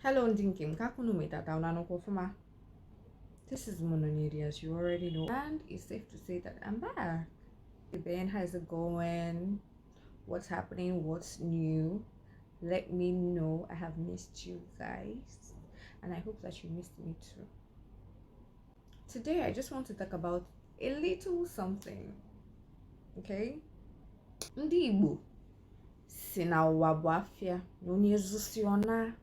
Hello, Ndinkim. Kakunumita Taunanokofuma. This is Mononiri, as you already know, and it's safe to say that I'm back. Ben, how's it going? What's happening? What's new? Let me know. I have missed you guys, and I hope that you missed me too. Today, I just want to talk about a little something. Okay? Ndị Igbo si na ụwa bụ afịa na onye zụsi ọna,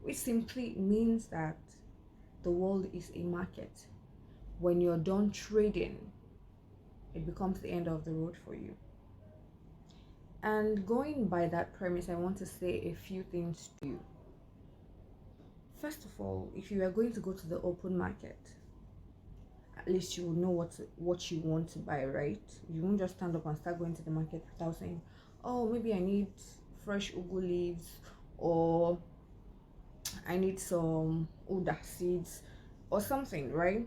which simply means that the world is a market. When you're done trading, it becomes the end of the road for you. And going by that premise, I want to say a few things to you. First of all, if you are going to go to the open market, at least you will know what you want to buy, right? You won't just stand up and start going to the market without saying, oh, maybe I need fresh ugu leaves, or I need some uda seeds or something, right?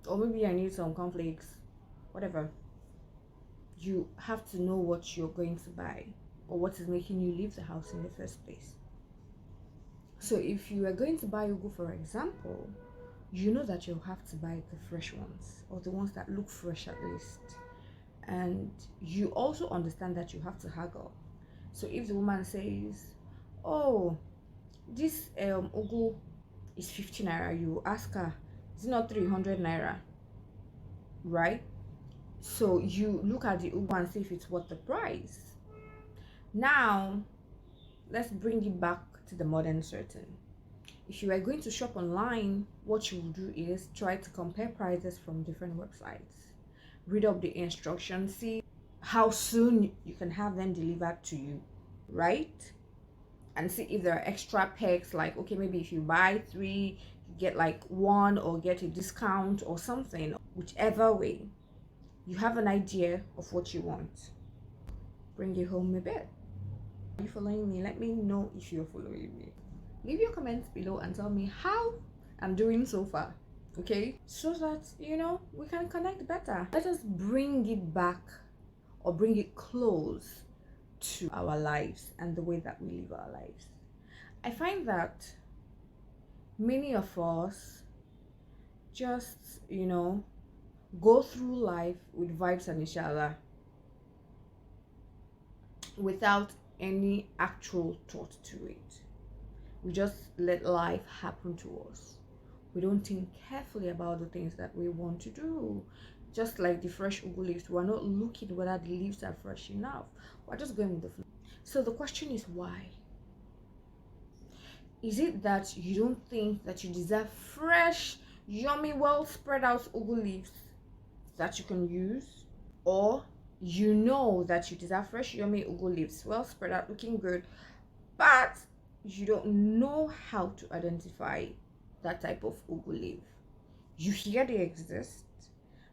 Or maybe I need some cornflakes, whatever. You have to know what you're going to buy or what is making you leave the house in the first place. So if you are going to buy ugu, for example, you know that you'll have to buy the fresh ones, or the ones that look fresh at least. And you also understand that you have to haggle. So if the woman says, oh, this ugu is 50 naira, you ask her, is it not 300 naira? Right? So you look at the ugu and see if it's worth the price. Now, let's bring it back to the modern certain. If you are going to shop online, what you will do is try to compare prices from different websites. Read up the instructions, see how soon you can have them delivered to you, right? And see if there are extra perks, like, okay, maybe if you buy 3, you get like 1 or get a discount or something. Whichever way, you have an idea of what you want. Bring it home a bit. Are you following me? Let me know if you're following me. Leave your comments below and tell me how I'm doing so far, okay? So that, we can connect better. Let us bring it back or bring it close to our lives and the way that we live our lives. I find that many of us just, go through life with vibes and inshallah without any actual thought to it. We just let life happen to us. We don't think carefully about the things that we want to do. Just like the fresh ugu leaves, we're not looking whether the leaves are fresh enough. We're just going with the flow. So the question is why? Is it that you don't think that you deserve fresh, yummy, well spread out ugu leaves that you can use? Or you know that you deserve fresh, yummy ugu leaves, well spread out, looking good, but you don't know how to identify that type of ugu leaf. You hear they exist,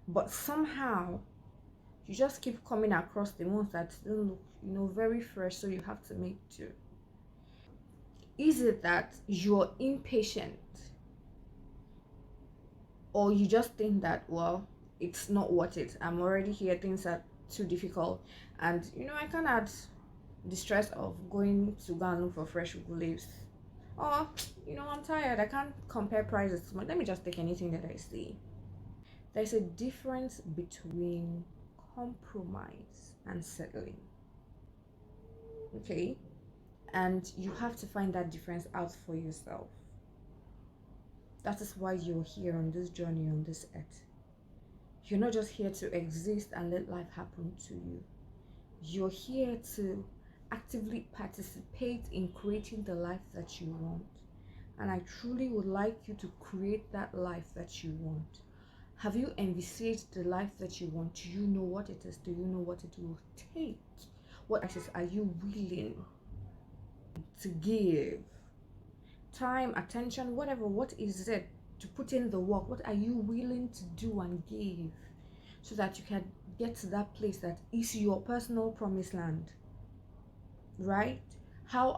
but somehow you just keep coming across the ones that don't look, very fresh, so you have to make do. Is it that you're impatient, or you just think that, well, it's not worth it, I'm already here, things are too difficult, and I can't add the stress of going to go and look for fresh ugu leaves, or I'm tired, I can't compare prices too much, let me just take anything that I see. There's a difference between compromise and settling, okay? And you have to find that difference out for yourself. That is why you're here on this journey, on this earth. You're not just here to exist and let life happen to you. You're here to actively participate in creating the life that you want. And I truly would like you to create that life that you want. Have you envisaged the life that you want? Do you know what it is? Do you know what it will take? What actions are you willing to give? Time, attention, whatever. What is it to put in the work? What are you willing to do and give so that you can get to that place that is your personal promised land? Right? How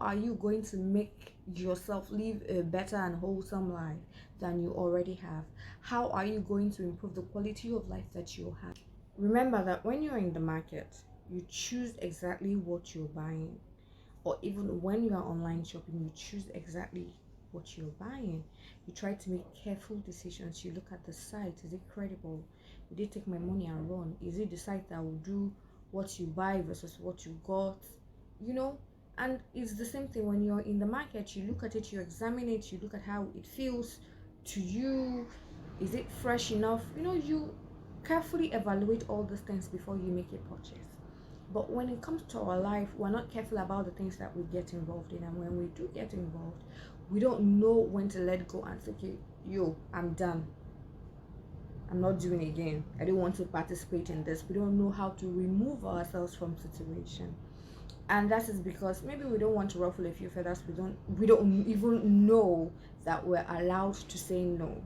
are you going to make yourself live a better and wholesome life than you already have? How are you going to improve the quality of life that you have? Remember that when you're in the market, you choose exactly what you're buying. or even when you are online shopping, you choose exactly what you're buying. You try to make careful decisions. You look at the site. Is it credible? Did they take my money and run? Is it the site that will do what you buy versus what you got? You know, and it's the same thing when you're in the market. You look at it, you examine it, you look at how it feels to you. Is it fresh enough? You carefully evaluate all these things before you make a purchase. But when it comes to our life, we're not careful about the things that we get involved in. And when we do get involved, we don't know when to let go and say, okay, I'm done. I'm not doing it again. I don't want to participate in this. We don't know how to remove ourselves from situation. And that is because maybe we don't want to ruffle a few feathers. We don't even know that we're allowed to say no.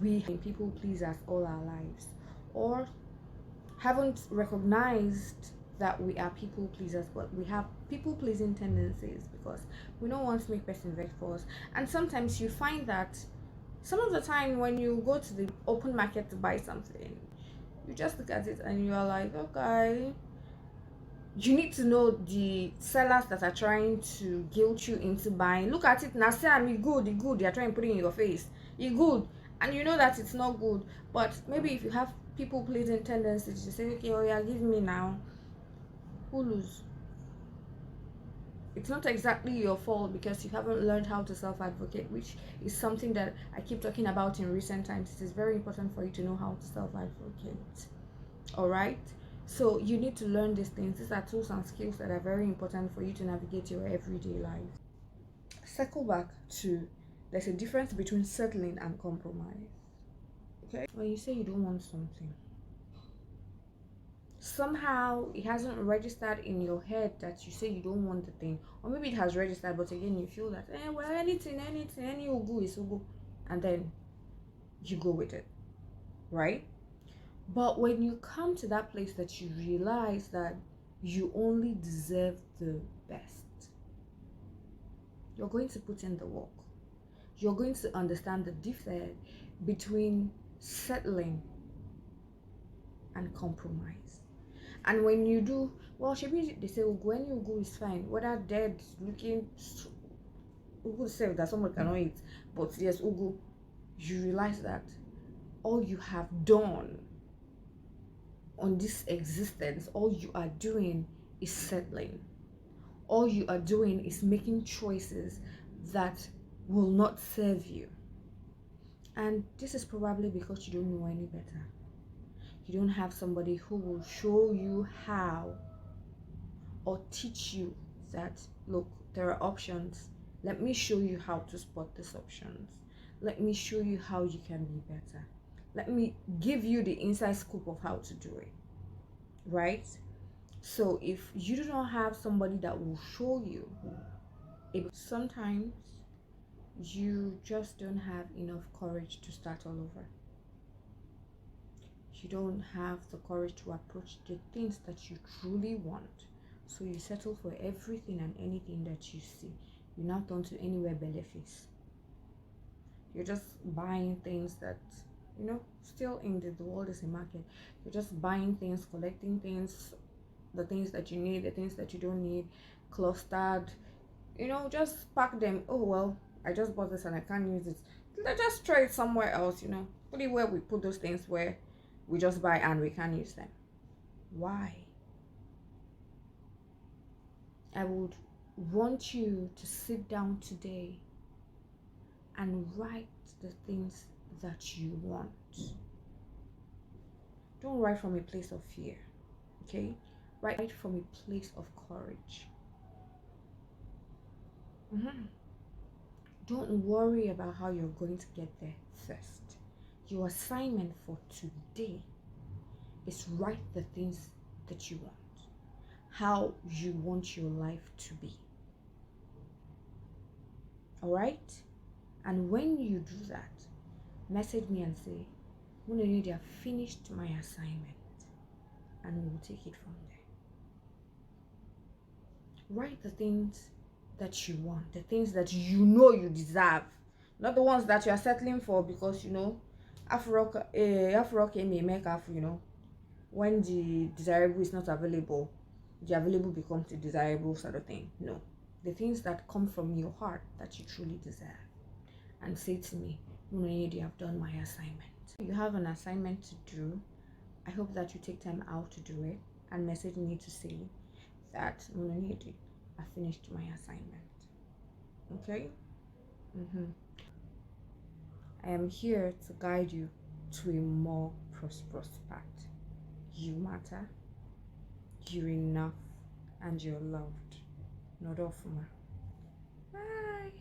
We have been people pleasers all our lives, or haven't recognized that we are people pleasers, but we have people pleasing tendencies because we don't want to make person vex for us. And sometimes you find that some of the time when you go to the open market to buy something, you just look at it and you are like, okay, you need to know the sellers that are trying to guilt you into buying. Look at it now, say I'm good, it's good. They're trying to put it in your face. It's good, and you know that it's not good. But maybe if you have people pleasing tendencies, you say, okay, oh yeah, give me now. Who lose? It's not exactly your fault because you haven't learned how to self-advocate, which is something that I keep talking about in recent times. It is very important for you to know how to self-advocate. All right, so you need to learn these things. These are tools and skills that are very important for you to navigate your everyday life. Circle back to, there's a difference between settling and compromise. Okay, when you say you don't want something, somehow it hasn't registered in your head that you say you don't want the thing, or maybe it has registered, but again you feel that well, anything any ugu is ugu, and then you go with it, right? But when you come to that place that you realize that you only deserve the best, you're going to put in the work. You're going to understand the difference between settling and compromise. And when you do, well, they say, when you go is fine, whether dead, looking, ugu self that someone cannot eat, but yes, ugu, you realize that all you have done on this existence, all you are doing is settling. All you are doing is making choices that will not serve you. And this is probably because you don't know any better. You don't have somebody who will show you how or teach you that, look, there are options. Let me show you how to spot these options. Let me show you how you can be better. Let me give you the inside scoop of how to do it. Right? So if you do not have somebody that will show you, sometimes you just don't have enough courage to start all over. You don't have the courage to approach the things that you truly want. So you settle for everything and anything that you see. You're not done to anywhere benefits. You're just buying things that, still in the world is a market. You're just buying things, collecting things, the things that you need, the things that you don't need, clustered. Just pack them. Oh well, I just bought this and I can't use it. Let's just try it somewhere else. Put it where we put those things where we just buy and we can't use them. Why? I would want you to sit down today and write the things that you want. Don't write from a place of fear, okay? Write from a place of courage. Don't worry about how you're going to get there first. Your assignment for today is write the things that you want, how you want your life to be. All right? And when you do that, message me and say, when you have finished my assignment, and we will take it from there. Write the things that you want, the things that you deserve, not the ones that you are settling for because Afro may make Afro, when the desirable is not available, the available becomes the desirable sort of thing. No, the things that come from your heart that you truly desire, and say to me, Munayedi, I've done my assignment. You have an assignment to do. I hope that you take time out to do it and message me to say that, Munayedi, I finished my assignment. Okay? I am here to guide you to a more prosperous path. You matter, you're enough, and you're loved. Not off, Bye.